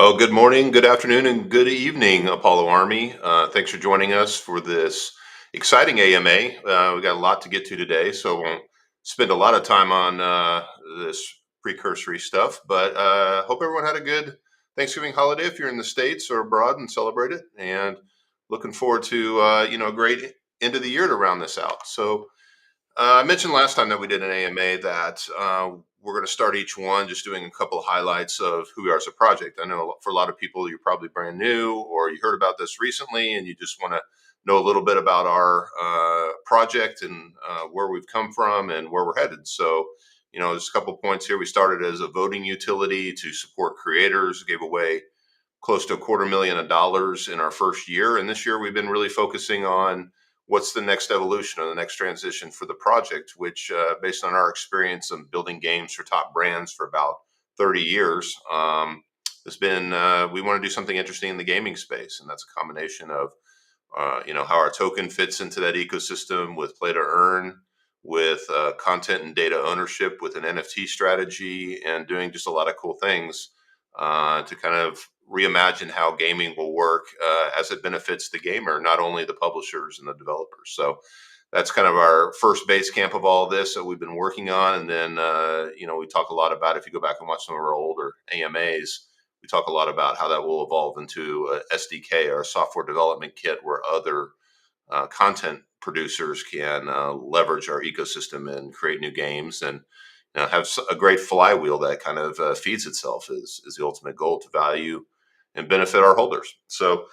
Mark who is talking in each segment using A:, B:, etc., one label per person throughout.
A: Well, good morning, good afternoon, and good evening, Apollo Army. Thanks for joining us for this exciting AMA. We got a lot to get to today, so won't spend a lot of time on this precursory stuff. But hope everyone had a good Thanksgiving holiday if you're in the States or abroad and celebrate it. And looking forward to a great end of the year to round this out. So I mentioned last time that we did an AMA that we're going to start each one just doing a couple of highlights of who we are as a project. I know for a lot of people, you're probably brand new or you heard about this recently and you just want to know a little bit about our project and where we've come from and where we're headed. So, there's a couple of points here. We started as a voting utility to support creators, gave away close to $250,000 in our first year. And this year we've been really focusing on what's the next evolution or the next transition for the project, which, based on our experience of building games for top brands for about 30 years, has been we want to do something interesting in the gaming space. And that's a combination of, how our token fits into that ecosystem with play to earn, with content and data ownership, with an NFT strategy, and doing just a lot of cool things to kind of reimagine how gaming will work as it benefits the gamer, not only the publishers and the developers. So that's kind of our first base camp of all of this that we've been working on. And then, we talk a lot about, if you go back and watch some of our older AMAs, we talk a lot about how that will evolve into a SDK or a software development kit where other content producers can leverage our ecosystem and create new games and have a great flywheel that kind of feeds itself is the ultimate goal to value and benefit our holders. So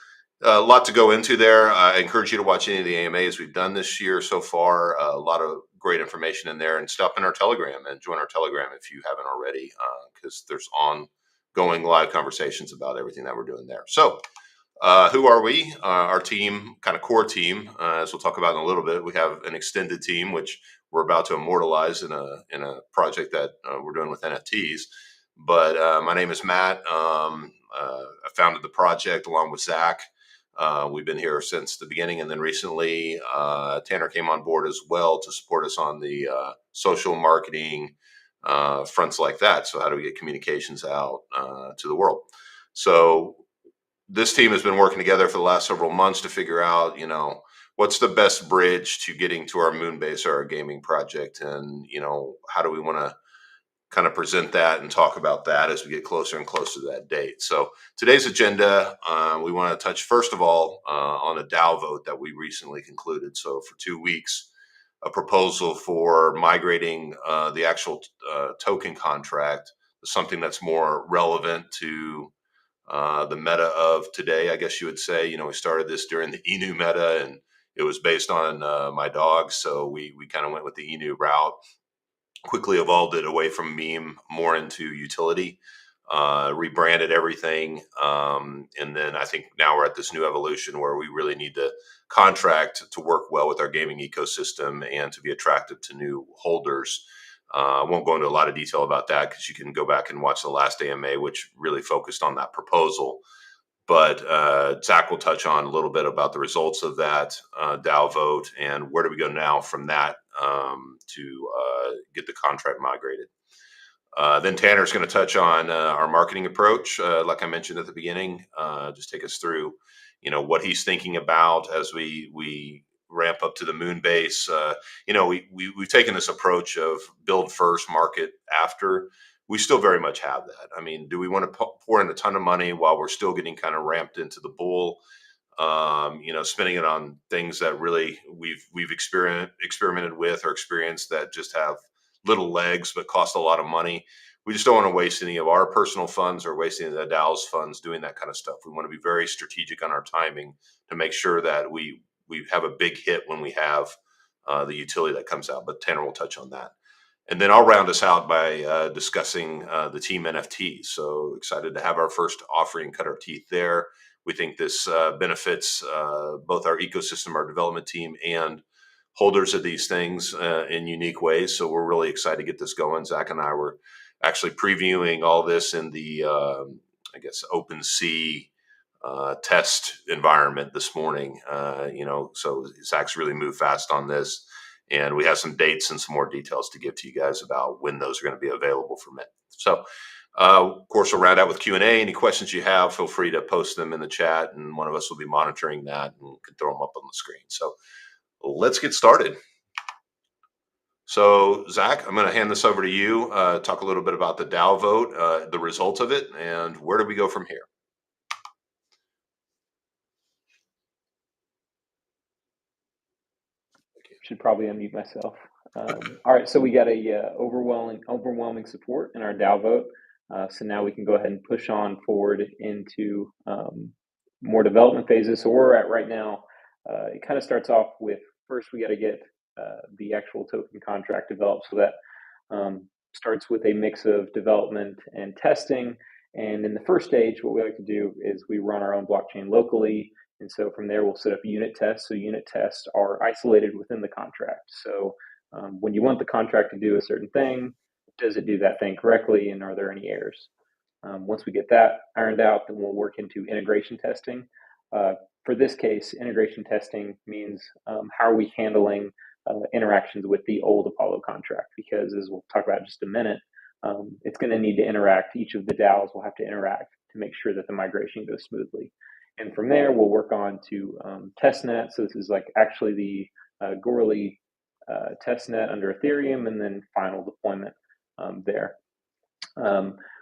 A: a lot to go into there. I encourage you to watch any of the AMAs we've done this year so far. A lot of great information in there, and stop in our Telegram and join our Telegram if you haven't already, because there's ongoing live conversations about everything that we're doing there. So who are we? Our team, kind of core team, as we'll talk about in a little bit. We have an extended team, which we're about to immortalize in a project that we're doing with NFTs. But my name is Matt. I founded the project along with Zach. We've been here since the beginning, and then recently Tanner came on board as well to support us on the social marketing fronts like that. So how do we get communications out to the world? So this team has been working together for the last several months to figure out, what's the best bridge to getting to our Moonbase or our gaming project, and how do we want to kind of present that and talk about that as we get closer and closer to that date. So today's agenda, we want to touch first of all on a DAO vote that we recently concluded. So for 2 weeks, a proposal for migrating the actual token contract to something that's more relevant to the meta of today, I guess you would say. We started this during the Inu meta, and it was based on my dog. So we kind of went with the Inu route, quickly evolved it away from meme more into utility, rebranded everything. And then I think now we're at this new evolution where we really need the contract to work well with our gaming ecosystem and to be attractive to new holders. I won't go into a lot of detail about that because you can go back and watch the last AMA, which really focused on that proposal. But Zach will touch on a little bit about the results of that DAO vote and where do we go now from that to get the contract migrated. Then Tanner's going to touch on our marketing approach, like I mentioned at the beginning. Just take us through, what he's thinking about as we ramp up to the Moonbase. We've taken this approach of build first, market after. We still very much have that. I mean, do we want to pour in a ton of money while we're still getting kind of ramped into the bull? Spending it on things that really we've experimented with or experienced that just have little legs but cost a lot of money. We just don't want to waste any of our personal funds or waste any of the DAO's funds doing that kind of stuff. We want to be very strategic on our timing to make sure that we have a big hit when we have the utility that comes out. But Tanner will touch on that. And then I'll round us out by discussing the team NFTs. So excited to have our first offering, cut our teeth there. We think this benefits both our ecosystem, our development team, and holders of these things in unique ways. So we're really excited to get this going. Zach and I were actually previewing all this in the, OpenSea test environment this morning. So Zach's really moved fast on this. And we have some dates and some more details to give to you guys about when those are going to be available for mint. So, of course, we'll round out with Q&A. Any questions you have, feel free to post them in the chat, and one of us will be monitoring that and can throw them up on the screen. So let's get started. So, Zach, I'm going to hand this over to you. Talk a little bit about the DAO vote, the results of it, and where do we go from here?
B: Should probably unmute myself. All right, so we got a overwhelming support in our DAO vote. So now we can go ahead and push on forward into more development phases. So where we're at right now, it kind of starts off with, first we got to get the actual token contract developed. So that starts with a mix of development and testing. And in the first stage, what we like to do is we run our own blockchain locally. And so from there, we'll set up unit tests. So unit tests are isolated within the contract. So when you want the contract to do a certain thing, does it do that thing correctly? And are there any errors? Once we get that ironed out, then we'll work into integration testing. For this case, integration testing means how are we handling interactions with the old Apollo contract? Because as we'll talk about in just a minute, it's going to need to interact. Each of the DAOs will have to interact to make sure that the migration goes smoothly. And from there, we'll work on to testnet. So this is like actually the Goerli testnet under Ethereum, and then final deployment there.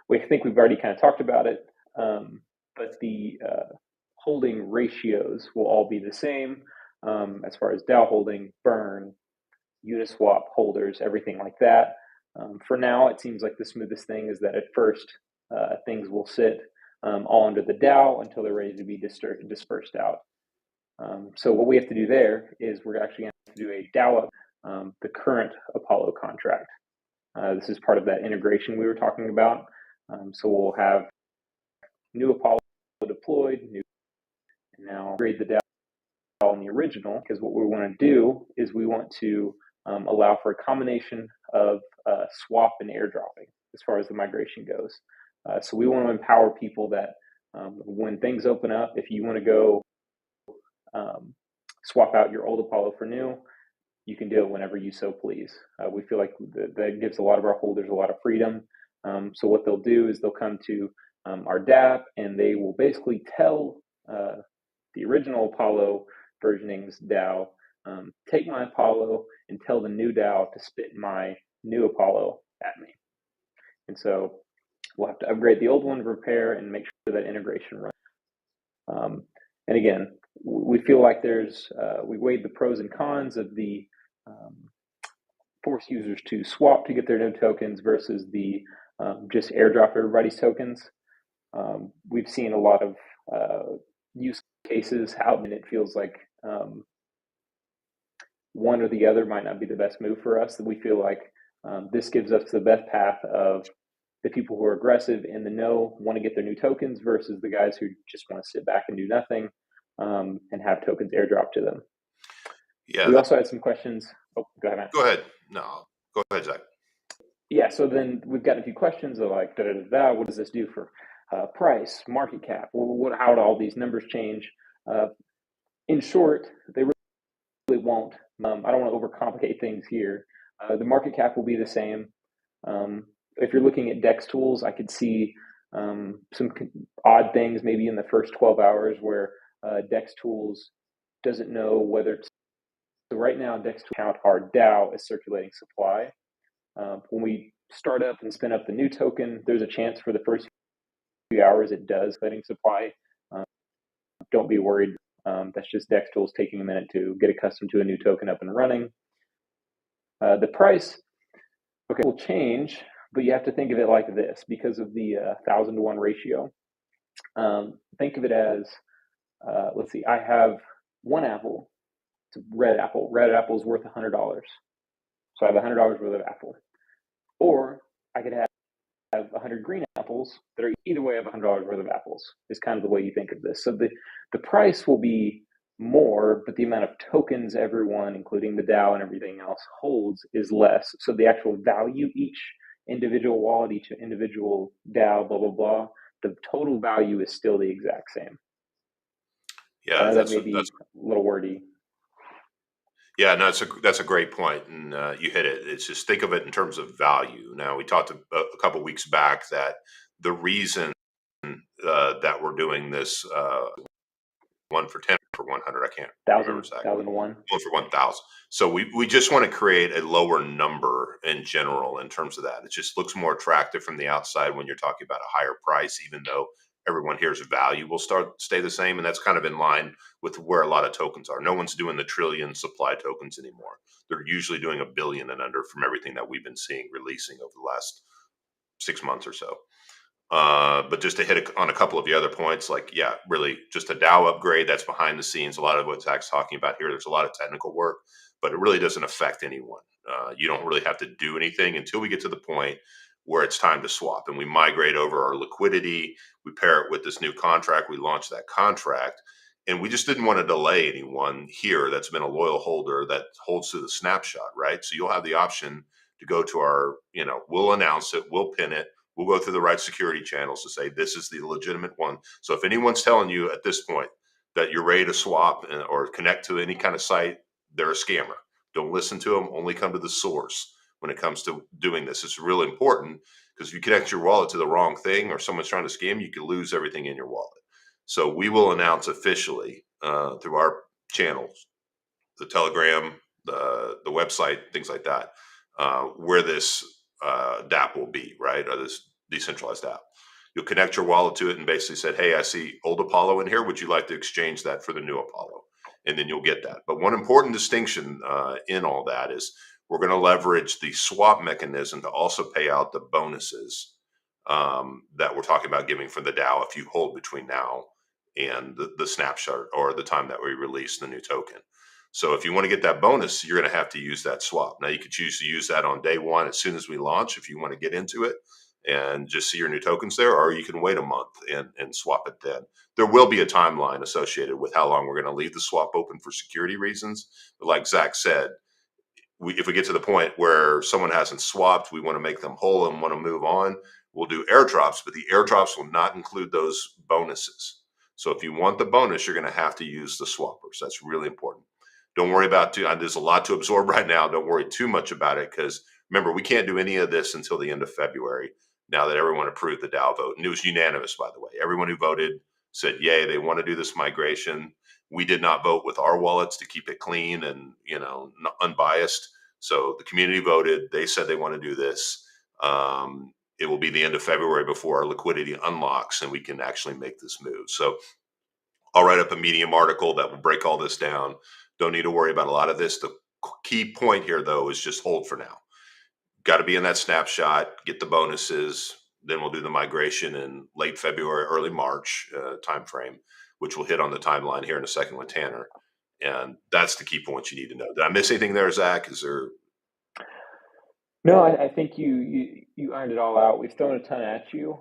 B: We think we've already kind of talked about it, but the holding ratios will all be the same as far as DAO holding, burn, Uniswap holders, everything like that. For now, it seems like the smoothest thing is that at first things will sit all under the DAO until they're ready to be dispersed out. So what we have to do there is we're actually going to do a DAO up the current Apollo contract. This is part of that integration we were talking about. So we'll have new Apollo deployed, and now upgrade the DAO on the original, because what we want to do is we want to allow for a combination of swap and airdropping as far as the migration goes. So we want to empower people that when things open up, if you want to go swap out your old Apollo for new, you can do it whenever you so please. We feel like that gives a lot of our holders a lot of freedom. So what they'll do is they'll come to our DApp, and they will basically tell the original Apollo versioning's DAO, take my Apollo and tell the new DAO to spit my new Apollo at me. And so we'll have to upgrade the old one to repair and make sure that integration runs. And again, we feel like we weighed the pros and cons of the force users to swap to get their new tokens versus the just airdrop everybody's tokens. We've seen a lot of use cases out, and it feels like one or the other might not be the best move for us. We feel like this gives us the best path of the people who are aggressive in the know, want to get their new tokens, versus the guys who just want to sit back and do nothing and have tokens airdrop to them.
A: Yeah.
B: We also had some questions. Oh, go ahead, Matt.
A: Go ahead. No, go ahead, Zach.
B: Yeah, so then we've got a few questions of like, what does this do for price, market cap? Well, how do all these numbers change? In short, they really won't. I don't want to overcomplicate things here. The market cap will be the same. If you're looking at DEX tools, I could see some odd things maybe in the first 12 hours where DEX tools doesn't know whether it's. So right now, DEX tools count our DAO as circulating supply. When we start up and spin up the new token, there's a chance for the first few hours it does circulating supply. Don't be worried. That's just DEX tools taking a minute to get accustomed to a new token up and running. The price, will change, but you have to think of it like this because of the 1,000 to 1 ratio. Think of it as, let's see, I have one apple. It's a red apple. Red apple is worth $100. So I have $100 worth of apple. Or I could have 100 green apples that are either way of $100 worth of apples is kind of the way you think of this. So the price will be more, but the amount of tokens everyone, including the DAO and everything else, holds is less. So the actual value each individual wallet, each individual DAO, blah, blah, blah, the total value is still the exact same.
A: Yeah,
B: that may be a little wordy.
A: Yeah, no, that's a great point, and you hit it. It's just think of it in terms of value. Now, we talked a couple weeks back that the reason that we're doing this one for 10 for 100, I can't remember exactly,
B: 1,001.
A: one for 1,000. So we just want to create a lower number in general in terms of that. It just looks more attractive from the outside when you're talking about a higher price, even though everyone here's value will stay the same, and that's kind of in line with where a lot of tokens are. No one's doing the trillion supply tokens anymore. They're usually doing a billion and under from everything that we've been seeing releasing over the last 6 months or so. But just to hit on a couple of the other points, like, yeah, really just a DAO upgrade that's behind the scenes. A lot of what Zach's talking about here, there's a lot of technical work, but it really doesn't affect anyone. You don't really have to do anything until we get to the point where it's time to swap and we migrate over our liquidity. We pair it with this new contract. We launch that contract. And we just didn't want to delay anyone here that's been a loyal holder that holds to the snapshot, right? So you'll have the option to go to our, we'll announce it, we'll pin it, we'll go through the right security channels to say this is the legitimate one. So if anyone's telling you at this point that you're ready to swap or connect to any kind of site, they're a scammer. Don't listen to them. Only come to the source when it comes to doing this. It's really important because if you connect your wallet to the wrong thing or someone's trying to scam you, you could lose everything in your wallet. So we will announce officially through our channels, the Telegram, the website, things like that, where this DApp will be, right? Or this decentralized app. You'll connect your wallet to it and basically said, "Hey, I see old Apollo in here. Would you like to exchange that for the new Apollo?" And then you'll get that. But one important distinction in all that is we're going to leverage the swap mechanism to also pay out the bonuses that we're talking about giving for the DAO if you hold between now and the snapshot or the time that we release the new token. So if you want to get that bonus, you're going to have to use that swap. Now you could choose to use that on day one as soon as we launch if you want to get into it and just see your new tokens there, or you can wait a month and swap it then. There will be a timeline associated with how long we're going to leave the swap open for security reasons. But like Zach said, if we get to the point where someone hasn't swapped, we want to make them whole and want to move on, we'll do airdrops, but the airdrops will not include those bonuses. So if you want the bonus, you're going to have to use the swappers. That's really important. Don't worry about there's a lot to absorb right now. Don't worry too much about it because remember, we can't do any of this until the end of February now that everyone approved the DAO vote. And it was unanimous, by the way. Everyone who voted said, yay, they want to do this migration. We did not vote with our wallets to keep it clean and, unbiased. So the community voted. They said they want to do this. It will be the end of February before our liquidity unlocks and we can actually make this move. So I'll write up a Medium article that will break all this down. Don't need to worry about a lot of this. The key point here, though, is just hold for now. Got to be in that snapshot, get the bonuses. Then we'll do the migration in late February, early March timeframe, which will hit on the timeline here in a second with Tanner. And that's the key points you need to know. Did I miss anything there, Zach? Is there?
B: No, I think you ironed it all out. We've thrown a ton at you.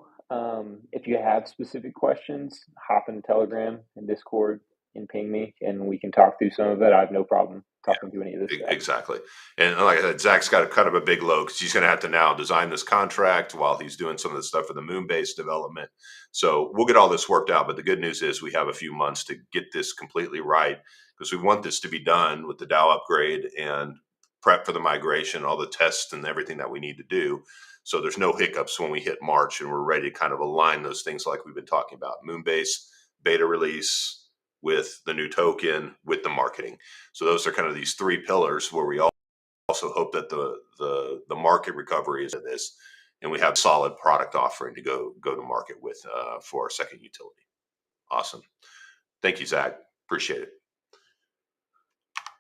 B: If you have specific questions, hop in Telegram and Discord and ping me, and we can talk through some of it. I have no problem talking through any of this stuff.
A: Exactly. And like I said, Zach's got a kind of a big load because he's going to have to now design this contract while he's doing some of the stuff for the Moonbase development. So we'll get all this worked out. But the good news is we have a few months to get this completely right because we want this to be done with the DAO upgrade and prep for the migration, all the tests and everything that we need to do. So there's no hiccups when we hit March and we're ready to kind of align those things like we've been talking about. Moonbase beta release with the new token with the marketing. So those are kind of these three pillars where we also hope that the market recovery is in this, and we have solid product offering to go to market with for our second utility. Awesome, thank you, Zach. Appreciate it.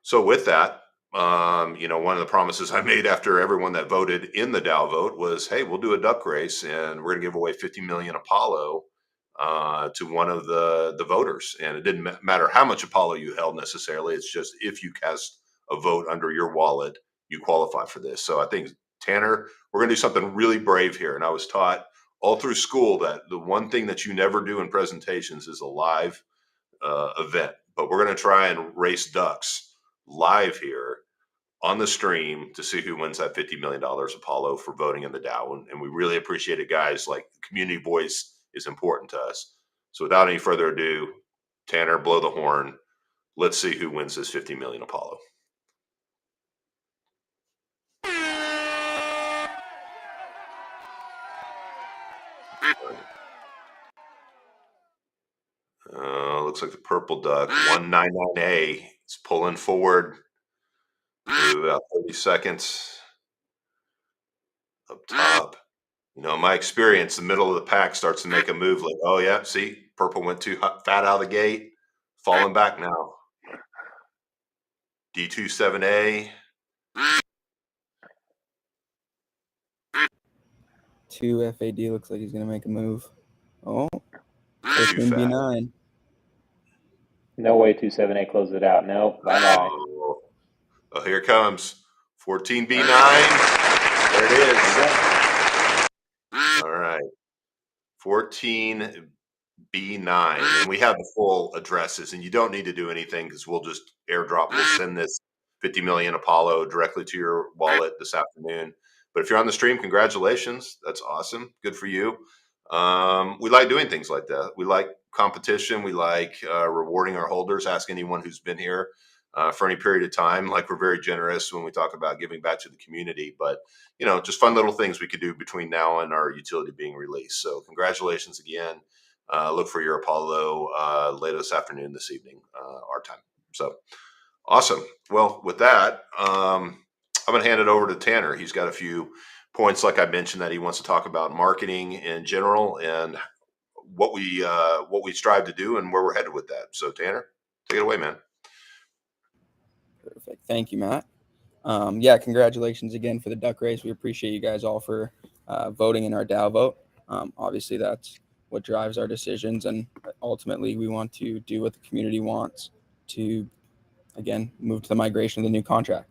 A: So with that, one of the promises I made after everyone that voted in the DAO vote was, hey, we'll do a duck race and we're going to give away 50 million Apollo to one of the voters. And it didn't matter how much Apollo you held necessarily. It's just if you cast a vote under your wallet, you qualify for this. So I think, Tanner, we're going to do something really brave here. And I was taught all through school that the one thing that you never do in presentations is a live event. But we're going to try and race ducks live here on the stream to see who wins that $50 million Apollo for voting in the DAO. And we really appreciate it, guys. Like, the community voice is important to us. So without any further ado, Tanner, blow the horn. Let's see who wins this 50 million Apollo. Looks like the purple duck, 199A. It's pulling forward. Maybe about 30 seconds up top. You know, in my experience, the middle of the pack starts to make a move like, oh, yeah, see, purple went too fat out of the gate, falling back now. D27A.
C: 2 FAD looks like he's going to make a move. Oh,
A: Too
C: 14
A: fat.
C: B9.
B: No way 27A closes it out. No, bye-bye.
A: Oh, here it comes. 14B9. There it is. All right. 14B9. And we have the full addresses, and you don't need to do anything because we'll just airdrop. We'll send this 50 million Apollo directly to your wallet this afternoon. But if you're on the stream, congratulations. That's awesome. Good for you. We like doing things like that. We like competition. We like rewarding our holders. Ask anyone who's been here for any period of time. Like, we're very generous when we talk about giving back to the community. But, you know, just fun little things we could do between now and our utility being released. So congratulations again. Look for your Apollo later this afternoon, this evening, our time. So awesome. Well, with that, I'm going to hand it over to Tanner. He's got a few points, like I mentioned, that he wants to talk about marketing in general and what we strive to do and where we're headed with that. So, Tanner, take it away, man.
C: Perfect. Thank you, Matt. Yeah, congratulations again for the duck race. We appreciate you guys all for voting in our DAO vote. Obviously, that's what drives our decisions, and ultimately, we want to do what the community wants to, again, move to the migration of the new contract.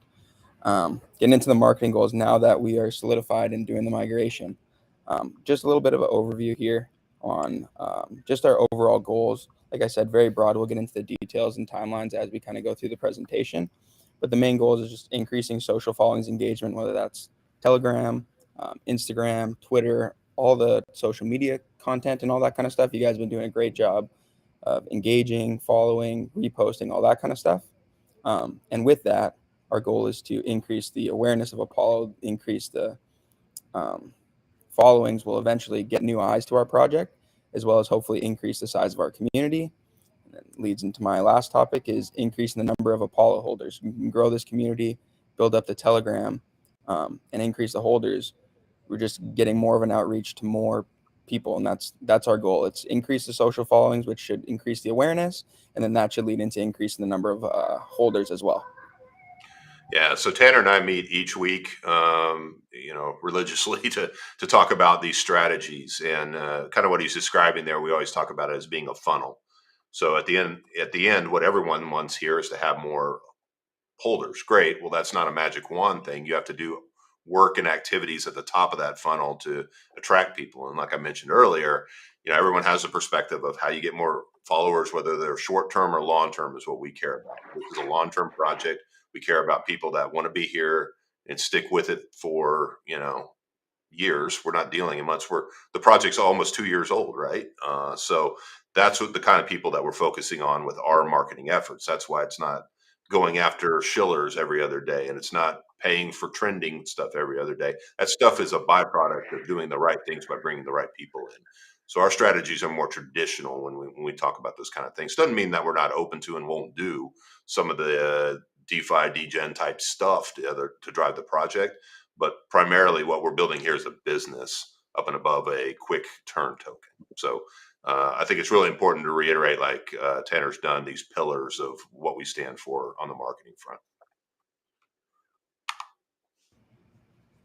C: Getting into the marketing goals now that we are solidified in doing the migration. Just a little bit of an overview here on just our overall goals. Like I said, very broad. We'll get into the details and timelines as we kind of go through the presentation. But the main goal is just increasing social followings engagement, whether that's Telegram, Instagram, Twitter, all the social media content and all that kind of stuff. You guys have been doing a great job of engaging, following, reposting, all that kind of stuff. And with that, our goal is to increase the awareness of Apollo, increase the followings, will eventually get new eyes to our project, as well as hopefully increase the size of our community. And that leads into my last topic, is increasing the number of Apollo holders. We can grow this community, build up the Telegram, and increase the holders. We're just getting more of an outreach to more people, and that's our goal. It's increase the social followings, which should increase the awareness, and then that should lead into increasing the number of holders as well.
A: Yeah, so Tanner and I meet each week, you know, religiously to talk about these strategies and kind of what he's describing there. We always talk about it as being a funnel. So at the end, what everyone wants here is to have more holders. Great. Well, that's not a magic wand thing. You have to do work and activities at the top of that funnel to attract people. And like I mentioned earlier, you know, everyone has a perspective of how you get more followers, whether they're short term or long term, is what we care about. This is a long term project. We care about people that want to be here and stick with it for, you know, years. We're not dealing in months. The project's almost 2 years old, right? So that's what the kind of people that we're focusing on with our marketing efforts. That's why it's not going after shillers every other day, and it's not paying for trending stuff every other day. That stuff is a byproduct of doing the right things by bringing the right people in. So our strategies are more traditional when we talk about those kind of things. Doesn't mean that we're not open to and won't do some of the DeFi, degen type stuff to drive the project. But primarily what we're building here is a business up and above a quick turn token. So I think it's really important to reiterate, like Tanner's done, these pillars of what we stand for on the marketing front.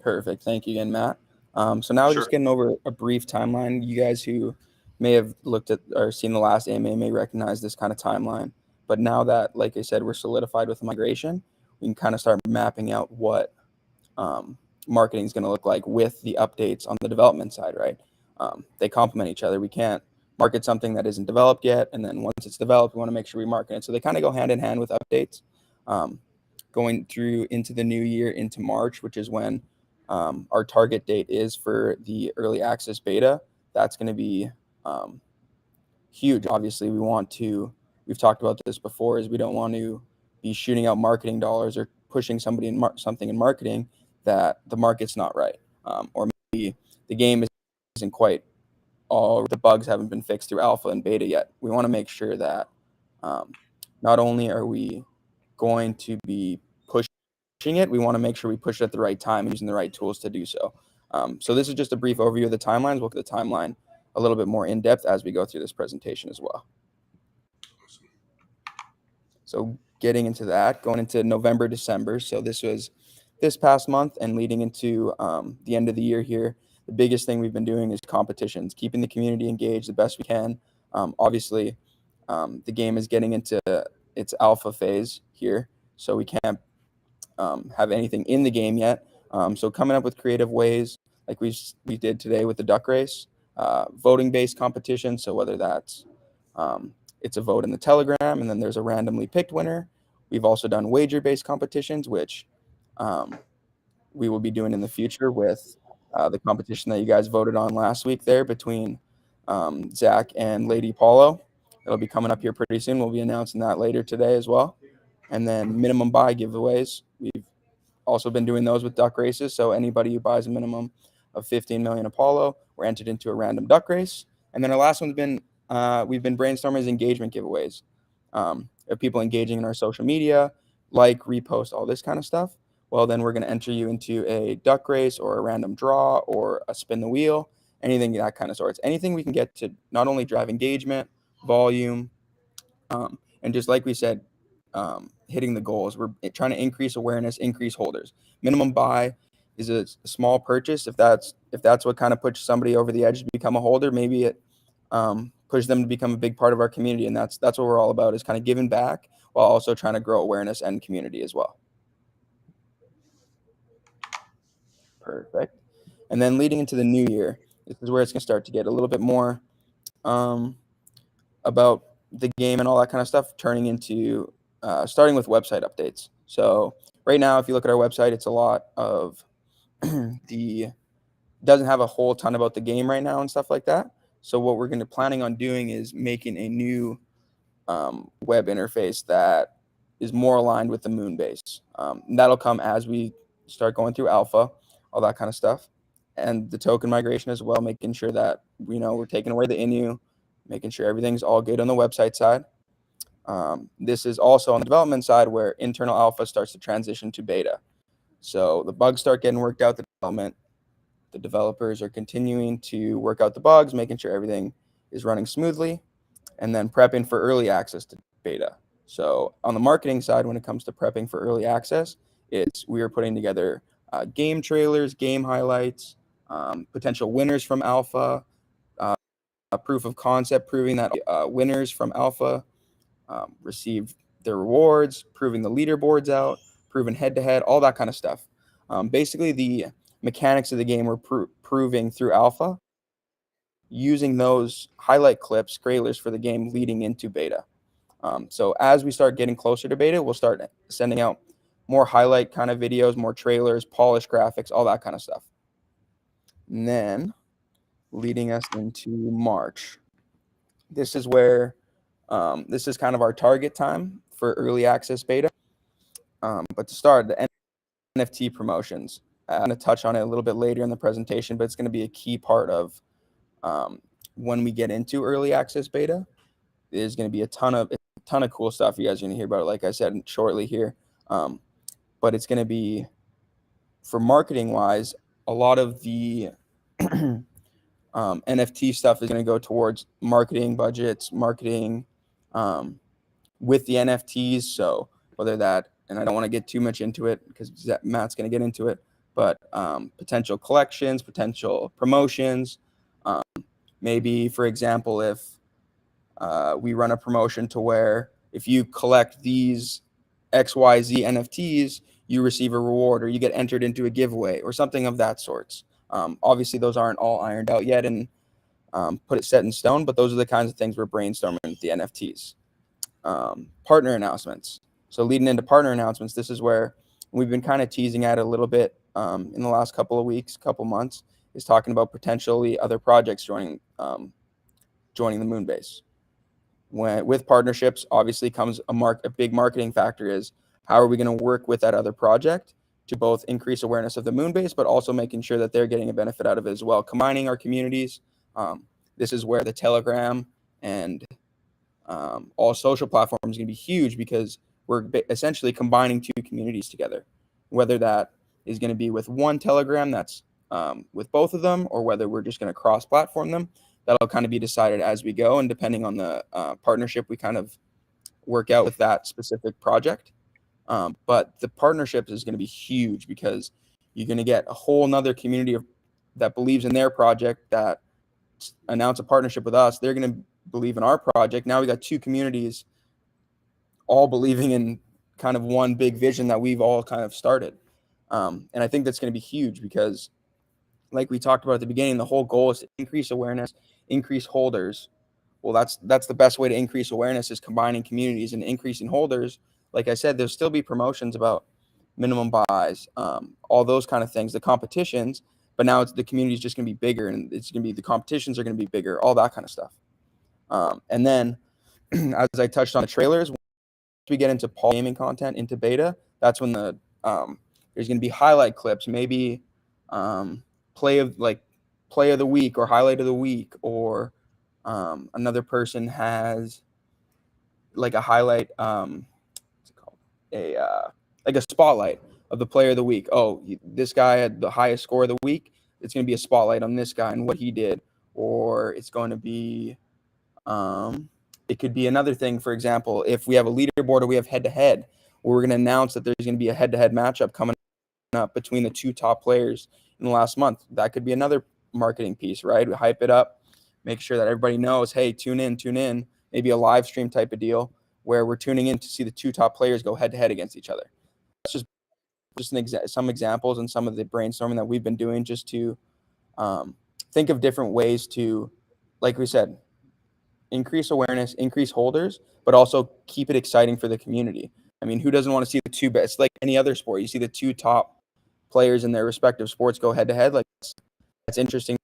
C: Perfect. Thank you again, Matt. So now
A: Sure.
C: just getting over a brief timeline. You guys who may have looked at or seen the last AMA may recognize this kind of timeline. But now that, like I said, we're solidified with the migration, we can kind of start mapping out what marketing is going to look like with the updates on the development side, right? They complement each other. We can't market something that isn't developed yet, and then once it's developed, we want to make sure we market it. So they kind of go hand in hand with updates. Going through into the new year, into March, which is when our target date is for the early access beta. That's going to be huge. Obviously, we've talked about this before, is we don't want to be shooting out marketing dollars or pushing somebody in something in marketing that the market's not right, or maybe the game isn't quite all the bugs haven't been fixed through alpha and beta yet. We want to make sure that not only are we going to be pushing it, we want to make sure we push it at the right time and using the right tools to do so. So this is just a brief overview of the timelines. We'll look at the timeline a little bit more in depth as we go through this presentation as well. So getting into that, going into November, December. So this was this past month and leading into the end of the year here. The biggest thing we've been doing is competitions, keeping the community engaged the best we can. Obviously, the game is getting into its alpha phase here, so we can't have anything in the game yet. So coming up with creative ways, like we did today with the duck race, voting-based competition. So whether that's it's a vote in the Telegram, and then there's a randomly picked winner. We've also done wager-based competitions, which we will be doing in the future with the competition that you guys voted on last week there between Zach and Lady Paulo. It'll be coming up here pretty soon. We'll be announcing that later today as well. And then minimum buy giveaways. We've also been doing those with duck races. So anybody who buys a minimum of 15 million Apollo, we're entered into a random duck race. And then our last one's been we've been brainstorming engagement giveaways. Of people engaging in our social media, like, repost, all this kind of stuff. Well, then we're going to enter you into a duck race or a random draw or a spin the wheel, anything that kind of sorts. Anything we can get to not only drive engagement, volume, and just like we said, hitting the goals. We're trying to increase awareness, increase holders. Minimum buy is a small purchase. If that's what kind of puts somebody over the edge to become a holder, maybe it pushes them to become a big part of our community. And that's what we're all about, is kind of giving back while also trying to grow awareness and community as well. Perfect. And then leading into the new year, this is where it's going to start to get a little bit more about the game and all that kind of stuff, turning into starting with website updates. So right now, if you look at our website, it's a lot of doesn't have a whole ton about the game right now and stuff like that. So what we're going to planning on doing is making a new web interface that is more aligned with the Moonbase. That'll come as we start going through alpha, all that kind of stuff, and the token migration as well, making sure that we're taking away the inu, making sure everything's all good on the website side. This is also on the development side where internal alpha starts to transition to beta. So the bugs start getting worked out, the development. The developers are continuing to work out the bugs, making sure everything is running smoothly, and then prepping for early access to beta. So on the marketing side, when it comes to prepping for early access, we are putting together game trailers, game highlights, potential winners from alpha, a proof of concept proving that winners from alpha received their rewards, proving the leaderboards out, proving head-to-head, all that kind of stuff. Basically, the mechanics of the game we're proving through alpha, using those highlight clips, trailers for the game leading into beta. So as we start getting closer to beta, we'll start sending out more highlight kind of videos, more trailers, polished graphics, all that kind of stuff. And then leading us into March. This is where this is kind of our target time for early access beta. But to start, the NFT promotions. I'm going to touch on it a little bit later in the presentation, but it's going to be a key part of when we get into early access beta. There's going to be a ton of cool stuff. You guys are going to hear about it, like I said, shortly here. But it's going to be, for marketing wise, a lot of the NFT stuff is going to go towards marketing budgets, marketing with the NFTs. So whether that, and I don't want to get too much into it because Matt's going to get into it, but potential collections, potential promotions. Maybe, for example, if we run a promotion to where if you collect these XYZ NFTs, you receive a reward or you get entered into a giveaway or something of that sorts. Obviously, those aren't all ironed out yet and put it set in stone, but those are the kinds of things we're brainstorming with the NFTs. Partner announcements. So leading into partner announcements, this is where we've been kind of teasing at it a little bit in the last couple of weeks, couple months, is talking about potentially other projects joining the Moonbase. With partnerships, obviously comes a big marketing factor is how are we going to work with that other project to both increase awareness of the Moonbase, but also making sure that they're getting a benefit out of it as well. Combining our communities, this is where the Telegram and all social platforms are going to be huge, because we're essentially combining two communities together, whether that is going to be with one Telegram that's with both of them, or whether we're just going to cross platform them. That'll kind of be decided as we go, and depending on the partnership we kind of work out with that specific project. But the partnerships is going to be huge, because you're going to get a whole nother community that believes in their project, that announce a partnership with us. They're going to believe in our project. Now we got two communities all believing in kind of one big vision that we've all kind of started. And I think that's going to be huge, because like we talked about at the beginning, the whole goal is to increase awareness, increase holders. Well, that's the best way to increase awareness, is combining communities and increasing holders. Like I said, there'll still be promotions about minimum buys, all those kind of things, the competitions, but now the community is just going to be bigger, and it's going to be, the competitions are going to be bigger, all that kind of stuff. And then as I touched on the trailers, once we get into gaming content, into beta, that's when there's going to be highlight clips, maybe play of the week or highlight of the week, or another person has like a highlight, what's it called? Like a spotlight of the player of the week. Oh, this guy had the highest score of the week. It's going to be a spotlight on this guy and what he did. Or it's going to be, it could be another thing. For example, if we have a leaderboard or we have head-to-head, we're going to announce that there's going to be a head-to-head matchup coming up between the two top players in the last month. That could be another marketing piece, right? We hype it up, make sure that everybody knows, hey, tune in. Maybe a live stream type of deal where we're tuning in to see the two top players go head-to-head against each other. That's just some examples and some of the brainstorming that we've been doing, just to think of different ways to, like we said, increase awareness, increase holders, but also keep it exciting for the community. I mean, who doesn't want to see the two best? Like any other sport, you see the two top players in their respective sports go head to head. Like, that's interesting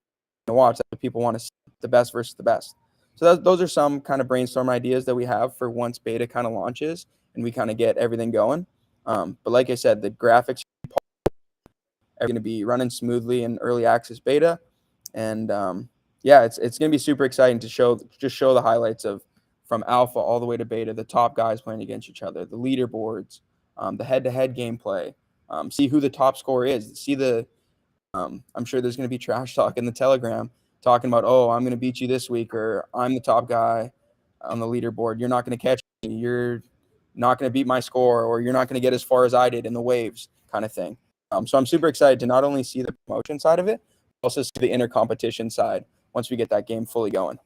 C: to watch. That's what people want to see, the best versus the best. So those are some kind of brainstorm ideas that we have for once beta kind of launches and we kind of get everything going. But like I said, the graphics are going to be running smoothly in early access beta, and yeah, it's going to be super exciting to show the highlights of from alpha all the way to beta, the top guys playing against each other, the leaderboards, the head-to-head gameplay, see who the top scorer is, see the I'm sure there's going to be trash talk in the Telegram talking about, oh, I'm going to beat you this week, or I'm the top guy on the leaderboard. You're not going to catch me. You're not going to beat my score, or you're not going to get as far as I did in the waves, kind of thing. So I'm super excited to not only see the promotion side of it, but also see the inner competition side once we get that game fully going.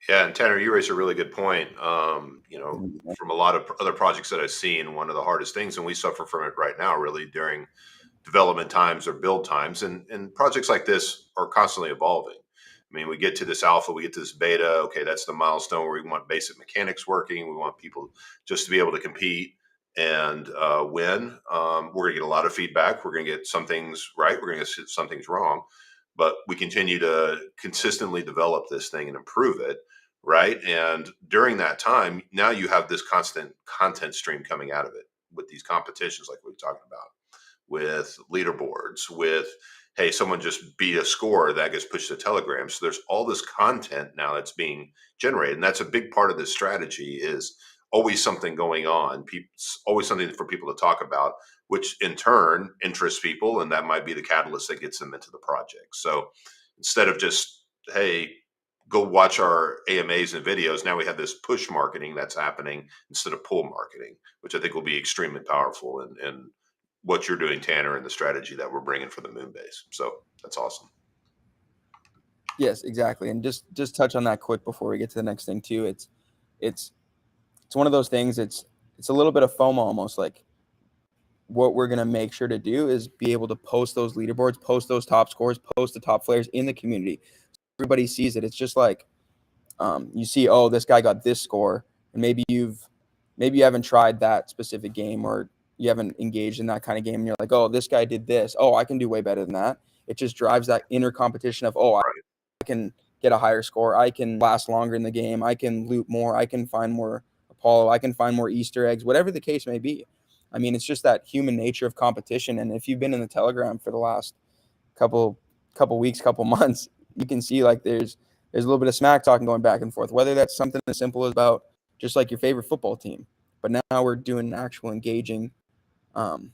A: Yeah, and Tanner, you raised a really good point. From a lot of other projects that I've seen, one of the hardest things, and we suffer from it right now, really during development times or build times, and projects like this are constantly evolving. I mean, we get to this alpha, we get to this beta. Okay, that's the milestone where we want basic mechanics working. We want people just to be able to compete and win. We're going to get a lot of feedback. We're going to get some things right. We're going to get some things wrong. But we continue to consistently develop this thing and improve it, right? And during that time, now you have this constant content stream coming out of it with these competitions, like we were talking about, with leaderboards, with, hey, someone just beat a score that gets pushed to Telegram. So there's all this content now that's being generated, and that's a big part of this strategy. Is always something going on. Always something for people to talk about, which in turn interests people, and that might be the catalyst that gets them into the project. So instead of just, hey, go watch our AMAs and videos, now we have this push marketing that's happening instead of pull marketing, which I think will be extremely powerful in what you're doing, Tanner, and the strategy that we're bringing for the Moonbase. So that's awesome.
C: Yes, exactly. And just touch on that quick before we get to the next thing too. It's one of those things. It's a little bit of FOMO almost. Like, what we're going to make sure to do is be able to post those leaderboards, post those top scores, post the top players in the community. Everybody sees it. It's just like, you see, oh, this guy got this score, and maybe you haven't tried that specific game, or you haven't engaged in that kind of game, and you're like, oh, this guy did this. Oh, I can do way better than that. It just drives that inner competition of, oh, I can get a higher score. I can last longer in the game. I can loot more. I can find more Apollo. I can find more Easter eggs, whatever the case may be. I mean, it's just that human nature of competition. And if you've been in the Telegram for the last couple weeks, couple months, you can see like there's a little bit of smack talking going back and forth, whether that's something as simple as about just like your favorite football team. But now we're doing actual engaging um,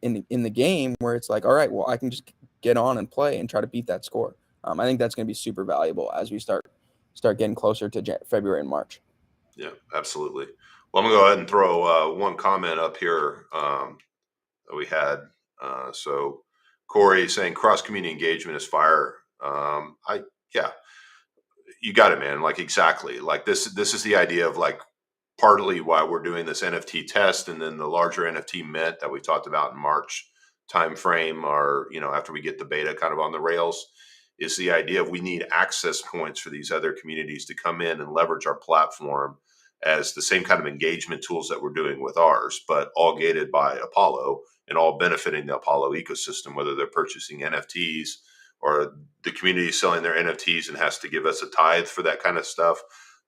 C: in the game where it's like, all right, well, I can just get on and play and try to beat that score. I think that's going to be super valuable as we start getting closer to February and March.
A: Yeah, absolutely. Well, I'm gonna go ahead and throw one comment up here that we had. So Corey saying cross community engagement is fire. I Yeah, you got it, man. Like exactly. Like this is the idea of like partly why we're doing this NFT test, and then the larger NFT mint that we talked about in March timeframe, or after we get the beta kind of on the rails, is the idea of we need access points for these other communities to come in and leverage our platform as the same kind of engagement tools that we're doing with ours, but all gated by Apollo and all benefiting the Apollo ecosystem, whether they're purchasing NFTs or the community selling their NFTs and has to give us a tithe for that kind of stuff.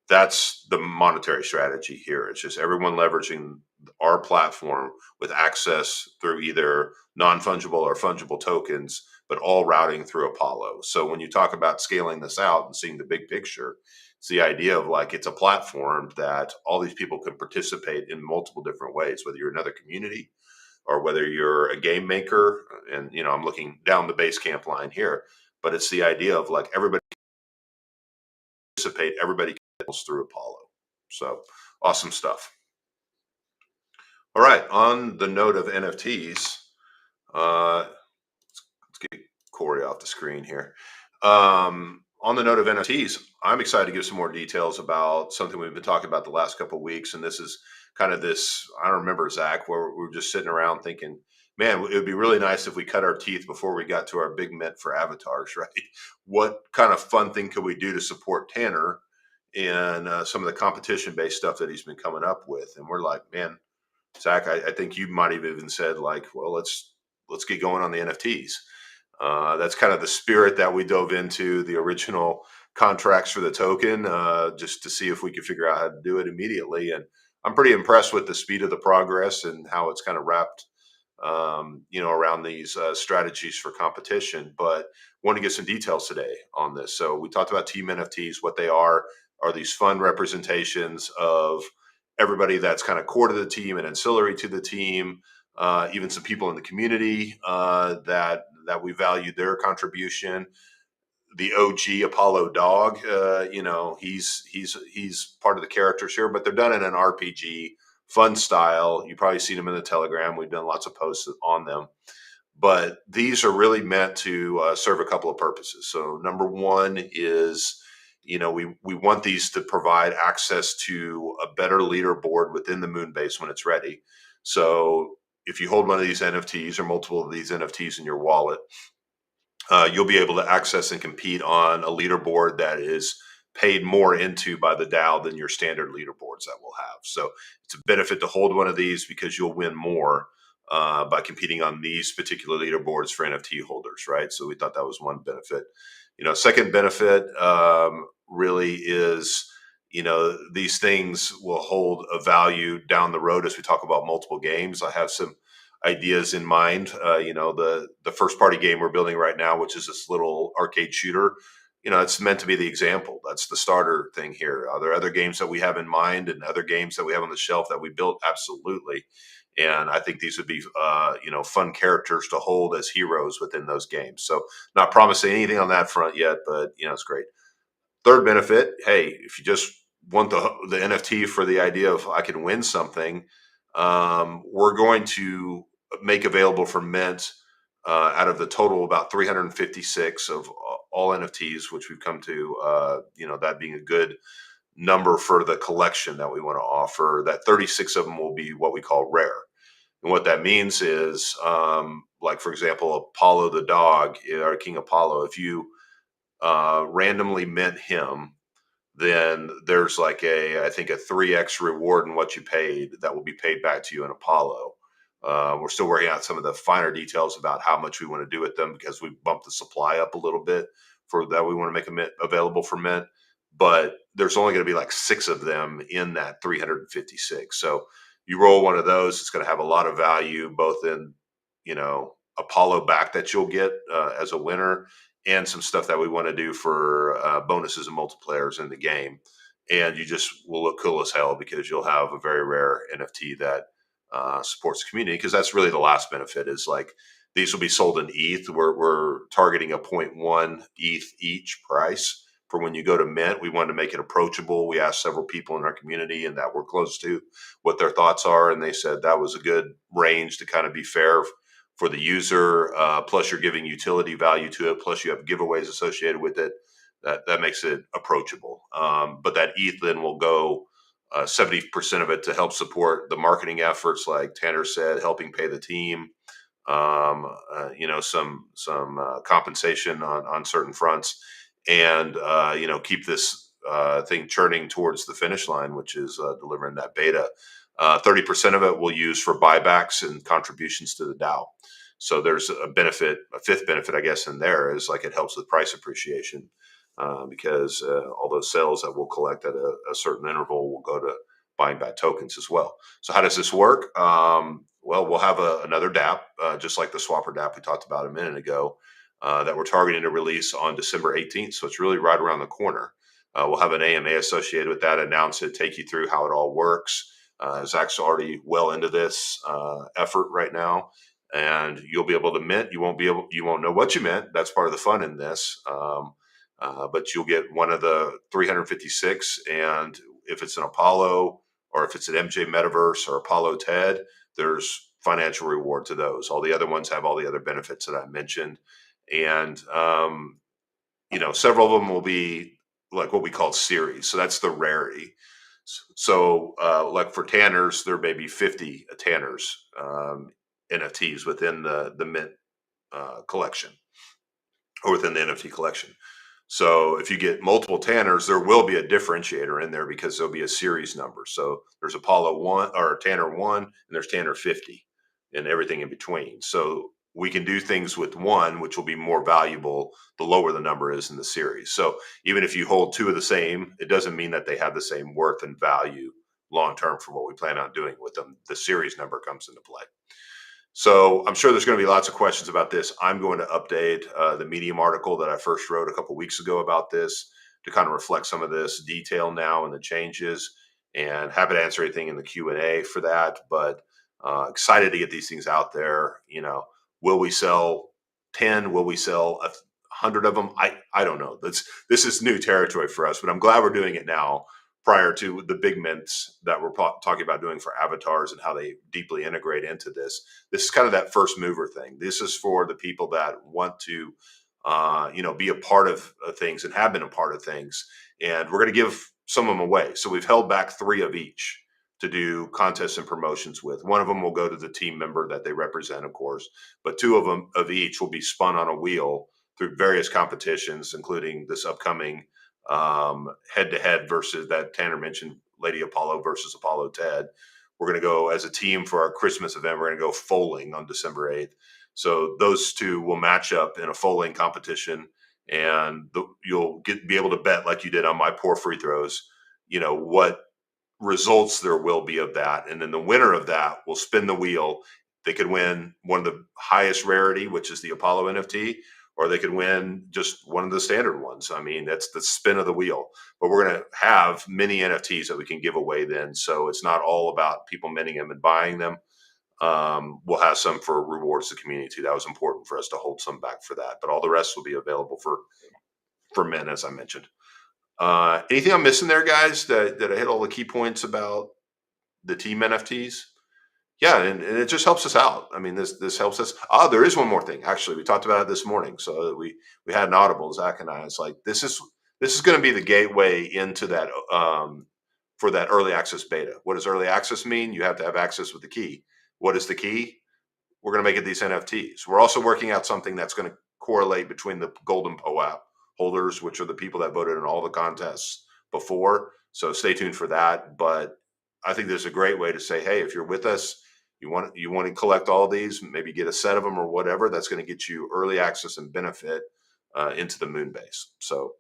A: That's the monetary strategy here. It's just everyone leveraging our platform with access through either non-fungible or fungible tokens, but all routing through Apollo. So when you talk about scaling this out and seeing the big picture, it's the idea of like it's a platform that all these people can participate in multiple different ways, whether you're another community or whether you're a game maker. And I'm looking down the base camp line here, but it's the idea of like everybody participate, everybody goes through Apollo. So awesome stuff. All right, on the note of NFTs, let's get Corey off the screen here. On the note of NFTs, I'm excited to give some more details about something we've been talking about the last couple of weeks, and this is kind of this. I don't remember, Zach, where we were just sitting around thinking, man, it would be really nice if we cut our teeth before we got to our big mint for avatars, right? What kind of fun thing could we do to support Tanner and some of the competition-based stuff that he's been coming up with? And we're like, man, Zach, I think you might have even said like, well, let's get going on the NFTs. That's kind of the spirit that we dove into the original contracts for the token, just to see if we could figure out how to do it immediately. And I'm pretty impressed with the speed of the progress and how it's kind of wrapped, around these strategies for competition. But want to get some details today on this. So we talked about team NFTs, what they are these fun representations of everybody that's kind of core to the team and ancillary to the team, even some people in the community that we value their contribution. The OG Apollo dog, he's part of the characters here, but they're done in an RPG fun style. You probably seen them in the Telegram. We've done lots of posts on them, but these are really meant to serve a couple of purposes. So number one is, we want these to provide access to a better leaderboard within the Moonbase when it's ready. So if you hold one of these NFTs or multiple of these NFTs in your wallet, you'll be able to access and compete on a leaderboard that is paid more into by the DAO than your standard leaderboards that we'll have. So it's a benefit to hold one of these because you'll win more by competing on these particular leaderboards for NFT holders, right? So we thought that was one benefit. Second benefit really is, these things will hold a value down the road as we talk about multiple games. I have some ideas in mind. The first party game we're building right now, which is this little arcade shooter, it's meant to be the example. That's the starter thing here. Are there other games that we have in mind and other games that we have on the shelf that we built? Absolutely. And I think these would be, fun characters to hold as heroes within those games. So not promising anything on that front yet, but it's great. Third benefit, hey, if you just want the NFT for the idea of I can win something, we're going to make available for mint out of the total about 356 of all NFTs, which we've come to, that being a good number for the collection that we want to offer, that 36 of them will be what we call rare. And what that means is, like, for example, Apollo the dog, or King Apollo, if you randomly mint him, then there's like I think a 3x reward in what you paid that will be paid back to you in Apollo. We're still working out some of the finer details about how much we want to do with them because we bumped the supply up a little bit for that. We want to make them available for mint, but there's only going to be like 6 of them in that 356. So you roll one of those, it's going to have a lot of value, both in, Apollo back that you'll get as a winner, and some stuff that we want to do for bonuses and multipliers in the game. And you just will look cool as hell because you'll have a very rare NFT that supports the community. Because that's really the last benefit is like these will be sold in ETH. We're targeting a zero point 0.1 ETH each price for when you go to mint. We wanted to make it approachable. We asked several people in our community and that we're close to what their thoughts are. And they said that was a good range to kind of be fair for the user. Plus you're giving utility value to it. Plus you have giveaways associated with it. That makes it approachable. But that ETH then will go 70% of it to help support the marketing efforts, like Tanner said, helping pay the team, some compensation on certain fronts, and keep this thing churning towards the finish line, which is delivering that beta. 30% of it we'll use for buybacks and contributions to the DAO. So there's a benefit, a fifth benefit, I guess, in there is like it helps with price appreciation because all those sales that we'll collect at a certain interval will go to buying back tokens as well. So how does this work? Well, we'll have another DApp, just like the Swapper DApp we talked about a minute ago, that we're targeting to release on December 18th. So it's really right around the corner. We'll have an AMA associated with that, announce it, take you through how it all works. Zach's already well into this effort right now, and you'll be able to mint. You won't know what you mint. That's part of the fun in this. But you'll get one of the 356, and if it's an Apollo or if it's an MJ Metaverse or Apollo TED, there's financial reward to those. All the other ones have all the other benefits that I mentioned, and several of them will be like what we call series. So that's the rarity. So like for Tanners, there may be 50 Tanners NFTs within the mint collection or within the NFT collection. So if you get multiple Tanners, there will be a differentiator in there because there'll be a series number. So there's Apollo 1 or Tanner 1 and there's Tanner 50 and everything in between. So we can do things with one, which will be more valuable the lower the number is in the series. So even if you hold two of the same, it doesn't mean that they have the same worth and value long term for what we plan on doing with them. The series number comes into play. So I'm sure there's going to be lots of questions about this. I'm going to update the Medium article that I first wrote a couple weeks ago about this to kind of reflect some of this detail now and the changes, and happy to answer anything in the Q&A for that. But excited to get these things out there. Will we sell 10? Will we sell 100 of them? I don't know. This is new territory for us, but I'm glad we're doing it now prior to the big mints that we're talking about doing for avatars and how they deeply integrate into this. This is kind of that first mover thing. This is for the people that want to, be a part of things and have been a part of things. And we're going to give some of them away. So we've held back 3 of each to do contests and promotions with. One of them will go to the team member that they represent, of course, but 2 of them of each will be spun on a wheel through various competitions, including this upcoming head-to-head versus that Tanner mentioned, Lady Apollo versus Apollo TED. We're going to go as a team for our Christmas event. We're going to go foaling on December 8th. So those 2 will match up in a foaling competition, and you'll be able to bet, like you did on my poor free throws, what results there will be of that. And then the winner of that will spin the wheel. They could win one of the highest rarity, which is the Apollo NFT, or they could win just one of the standard ones. I mean, that's the spin of the wheel. But we're going to have many NFTs that we can give away then. So it's not all about people minting them and buying them. We'll have some for rewards to the community. That was important for us to hold some back for that. But all the rest will be available for mint, as I mentioned. Anything I'm missing there, guys, that I hit all the key points about the team NFTs? Yeah, and it just helps us out. I mean, this helps us. There is one more thing. Actually, we talked about it this morning. So we had an audible, Zach and I. It's like this is going to be the gateway into that for that early access beta. What does early access mean? You have to have access with the key. What is the key? We're going to make it these NFTs. We're also working out something that's going to correlate between the Golden POAP holders, which are the people that voted in all the contests before. So stay tuned for that. But I think there's a great way to say, hey, if you're with us, you want to collect all these, maybe get a set of them or whatever, that's going to get you early access and benefit into the Moonbase. So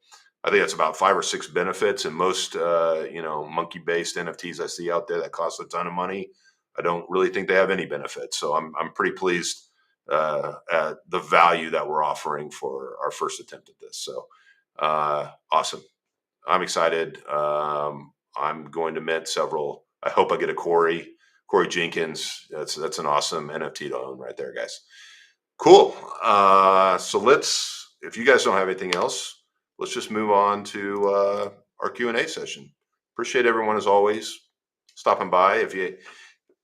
A: I think that's about 5 or 6 benefits, and most monkey-based NFTs I see out there that cost a ton of money, I don't really think they have any benefits. So I'm pretty pleased at the value that we're offering for our first attempt at this. So awesome. I'm excited. I'm going to mint several. I hope I get a Corey Jenkins. That's an awesome NFT to own right there, guys. Cool. So if you guys don't have anything else, let's just move on to our Q&A session. Appreciate everyone as always stopping by. If you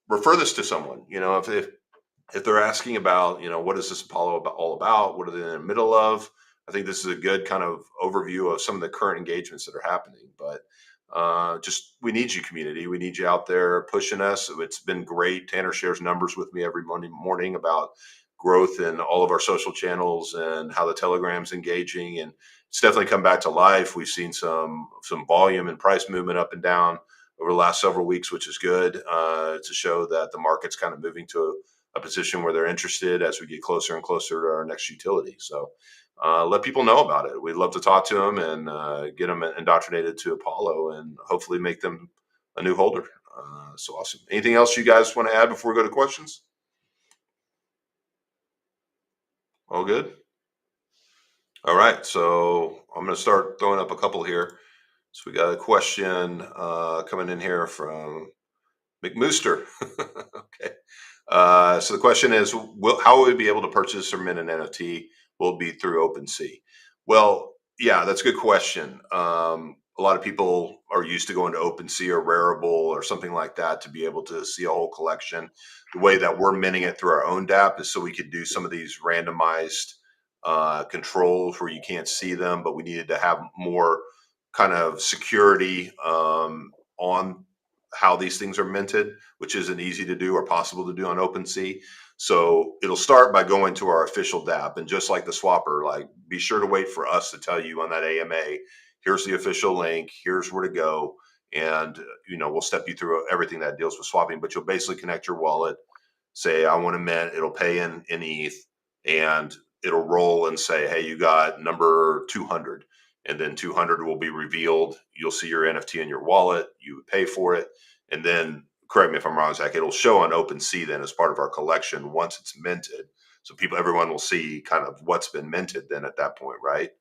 A: refer this to someone, if they're asking about, what is this Apollo all about? What are they in the middle of? I think this is a good kind of overview of some of the current engagements that are happening. But just we need you, community. We need you out there pushing us. It's been great. Tanner shares numbers with me every Monday morning about growth in all of our social channels and how the Telegram's engaging, and it's definitely come back to life. We've seen some volume and price movement up and down over the last several weeks, which is good to show that the market's kind of moving to a position where they're interested as we get closer and closer to our next utility. So let people know about it. We'd love to talk to them and get them indoctrinated to Apollo and hopefully make them a new holder. So awesome. Anything else you guys want to add before we go to questions? All good? All right. So I'm going to start throwing up a couple here. So we got a question coming in here from McMooster. Okay. So the question is, how will we be able to purchase or mint an NFT? Will it be through OpenSea? Well, yeah, that's a good question. A lot of people are used to going to OpenSea or Rarible or something like that to be able to see a whole collection. The way that we're minting it through our own DApp is so we could do some of these randomized controls where you can't see them, but we needed to have more kind of security on how these things are minted, which isn't easy to do or possible to do on OpenSea. So it'll start by going to our official DApp, and just like the swapper, like be sure to wait for us to tell you on that AMA, here's the official link, here's where to go, and we'll step you through everything that deals with swapping. But you'll basically connect your wallet, say I want to mint, it'll pay in ETH, and it'll roll and say, hey, you got number 200, and then 200 will be revealed. You'll see your NFT in your wallet, you would pay for it, and then, correct me if I'm wrong, Zach, it'll show on OpenSea then as part of our collection once it's minted. So everyone will see kind of what's been minted then at that point, right?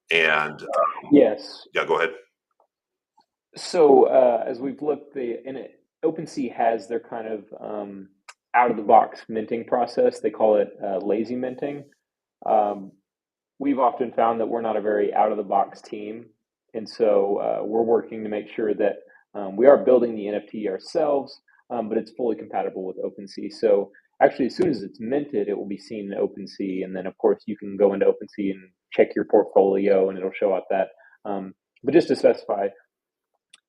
A: And
B: Yes.
A: yeah, go ahead.
B: So as we've looked, OpenSea has their kind of out of the box minting process. They call it lazy minting. We've often found that we're not a very out of the box team, and so we're working to make sure that we are building the NFT ourselves, but it's fully compatible with OpenSea. So actually, as soon as it's minted, it will be seen in OpenSea, and then of course you can go into OpenSea and check your portfolio, and it'll show out that. But just to specify,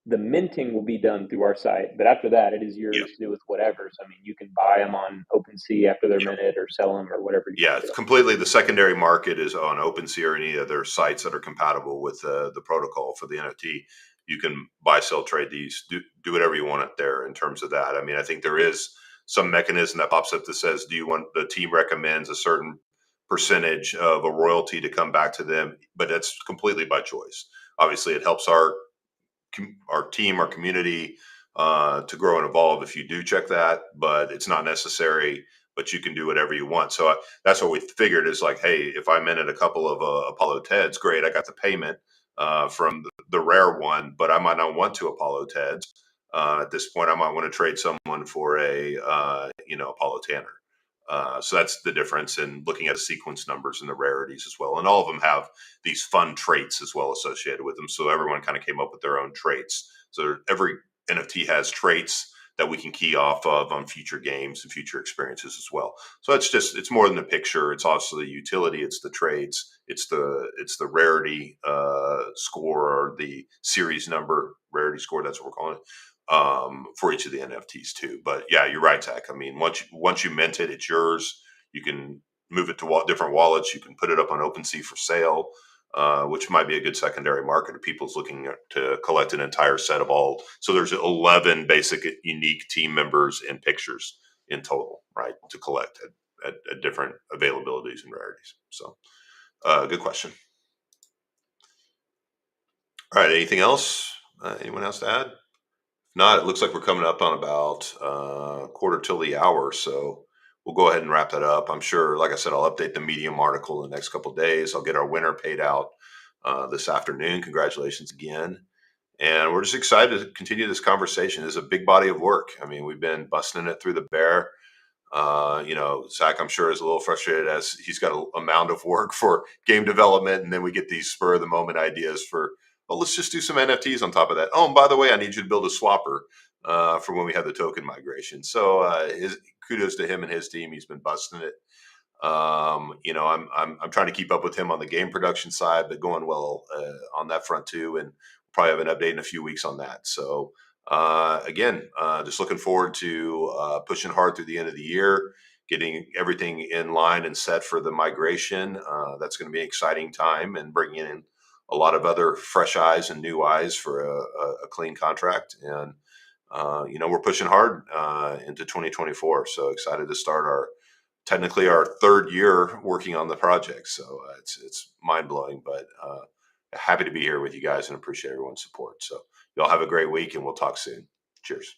B: the minting will be done through our site, but after that, it is yours
A: Yeah.
B: to do with whatever. So, I mean, you can buy them on OpenSea after they're minted, or sell them, or whatever you
A: Yeah,
B: want to
A: it's
B: do.
A: completely the secondary market is on OpenSea or any other sites that are compatible with the protocol for the NFT. You can buy, sell, trade these, do whatever you want it there in terms of that. I mean, I think there is some mechanism that pops up that says, do you want the team recommends a certain percentage of a royalty to come back to them, but that's completely by choice. Obviously, it helps our team, our community to grow and evolve if you do check that, but it's not necessary. But you can do whatever you want. So that's what we figured is like, hey, if I minted a couple of Apollo Teds, great, I got the payment from the rare one, but I might not want to Apollo Teds. At this point, I might want to trade someone for a Apollo Tanner. So that's the difference in looking at the sequence numbers and the rarities as well. And all of them have these fun traits as well associated with them. So everyone kind of came up with their own traits. So every NFT has traits that we can key off of on future games and future experiences as well. So it's more than a picture. It's also the utility. It's the traits. It's the rarity score, or the series number rarity score. That's what we're calling it. For each of the NFTs too. But yeah, you're right, Zach. I mean, once you mint it, it's yours. You can move it to different wallets. You can put it up on OpenSea for sale, which might be a good secondary market if people's looking to collect an entire set of all. So there's 11 basic unique team members and pictures in total, right, to collect at different availabilities and rarities. So good question. All right, anything else? Anyone else to add? Not, it looks like we're coming up on about quarter till the hour. So we'll go ahead and wrap that up. I'm sure, like I said, I'll update the Medium article in the next couple of days. I'll get our winner paid out this afternoon. Congratulations again. And we're just excited to continue this conversation. It's a big body of work. I mean, we've been busting it through the bear. Zach, I'm sure, is a little frustrated as he's got a mound of work for game development, and then we get these spur of the moment ideas for, oh, let's just do some NFTs on top of that. Oh, and by the way, I need you to build a swapper for when we have the token migration. So, kudos to him and his team. He's been busting it. I'm trying to keep up with him on the game production side, but going well on that front too, and probably have an update in a few weeks on that. So again, just looking forward to pushing hard through the end of the year, getting everything in line and set for the migration. That's going to be an exciting time, and bringing in a lot of other fresh eyes and new eyes for a clean contract. And we're pushing hard into 2024. So excited to start technically our third year working on the project. So it's mind blowing, but happy to be here with you guys and appreciate everyone's support. So y'all have a great week, and we'll talk soon. Cheers.